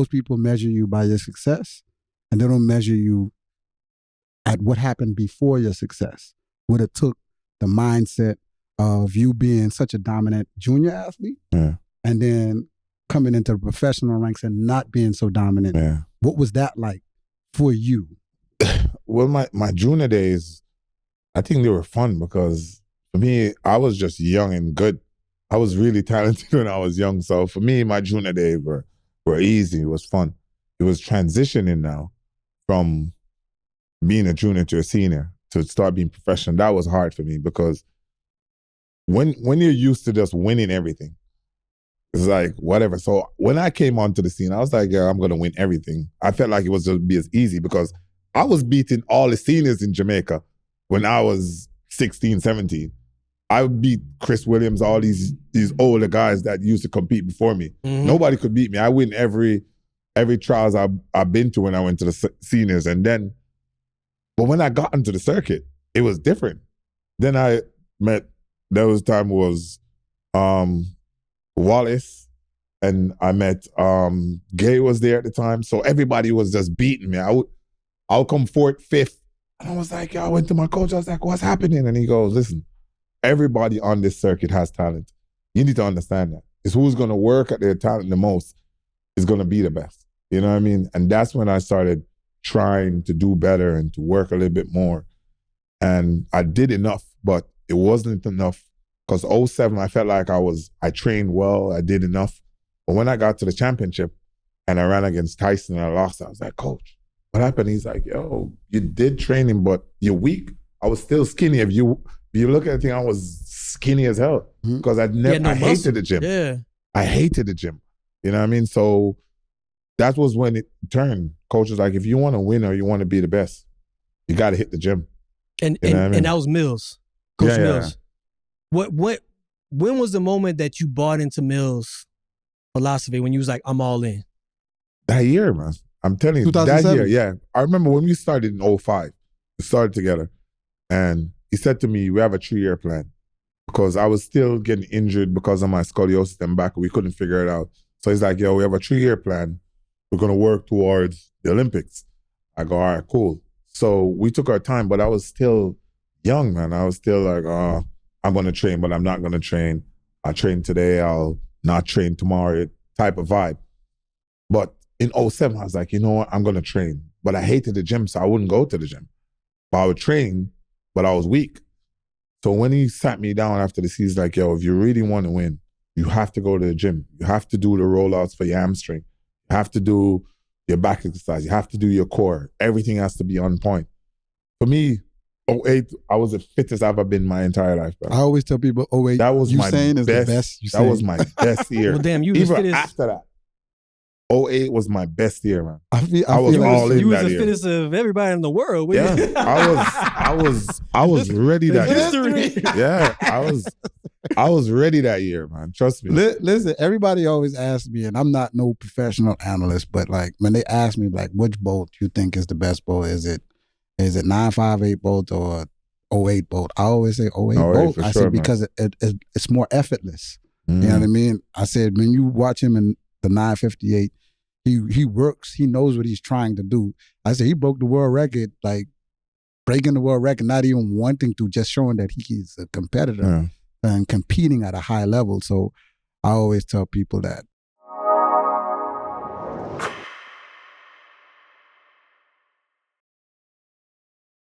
most people measure you by your success, and they don't measure you at what happened before your success. What it took, the mindset of you being such a dominant junior athlete, and then coming into the professional ranks and not being so dominant. Yeah. What was that like for you? Well, my junior days, I think they were fun because for me, I was just young and good. I was really talented when I was young. So for me, my junior days were easy. It was fun. It was transitioning now from being a junior to a senior to start being professional. That was hard for me because when you're used to just winning everything, it's like whatever. So when I came onto the scene, I was like, yeah, I'm going to win everything. I felt like it was just be as easy because I was beating all the seniors in Jamaica when I was 16, 17. I beat Chris Williams, all these older guys that used to compete before me. Mm-hmm. Nobody could beat me. I win every trials I've been to when I went to the seniors. But when I got into the circuit, it was different. Then I met, there was time was Wallace, and I met Gay was there at the time. So everybody was just beating me. I'll come fourth, fifth. And I was like, I went to my coach. I was like, what's happening? And he goes, listen, everybody on this circuit has talent. You need to understand that. It's who's going to work at their talent the most is going to be the best. You know what I mean? And that's when I started trying to do better and to work a little bit more. And I did enough, but it wasn't enough because 2007, I felt like I trained well, I did enough. But when I got to the championship and I ran against Tyson and I lost, I was like, coach, what happened? He's like, yo, you did training, but you're weak. I was still skinny. If you look at the thing, I was skinny as hell because I hated the gym. Yeah. I hated the gym. You know what I mean? So that was when it turned. Coach was like, if you want to win or you want to be the best, you got to hit the gym. And that was Mills, Coach Mills. Yeah. When was the moment that you bought into Mills' philosophy when you was like, I'm all in? That year, man. I'm telling you, that year, yeah. I remember when we started in 2005, we started together, and he said to me, we have a 3-year plan because I was still getting injured because of my scoliosis and back. We couldn't figure it out. So he's like, yo, we have a 3-year plan. We're going to work towards the Olympics. I go, all right, cool. So we took our time, but I was still young, man. I was still like, I'm going to train, but I'm not going to train. I train today, I'll not train tomorrow type of vibe. But in 2007, I was like, you know what? I'm going to train. But I hated the gym, so I wouldn't go to the gym. But I would train, but I was weak. So when he sat me down after the season, like, yo, if you really want to win, you have to go to the gym. You have to do the rollouts for your hamstring. You have to do your back exercise. You have to do your core. Everything has to be on point. For me, 2008, I was the fittest I've ever been my entire life, bro. I always tell people, 2008, that was my Usain is best, the best. That was my best year. Well, damn, you even was after that. 2008 was my best year, man. I was feel all in you was that the year. fittest of everybody in the world. Yeah, I was ready that year. Yeah, I was ready that year, man. Trust me. Listen, everybody always asks me, and I'm not no professional analyst, but like when they ask me like which bolt you think is the best bolt, is it 958 Bolt or 08 Bolt? I always say 08 Bolt. I said because it's more effortless. You know what I mean? I said when you watch him in the 958, he works, he knows what he's trying to do. I said he broke the world record, like breaking the world record, not even wanting to, just showing that he's a competitor and competing at a high level. So I always tell people that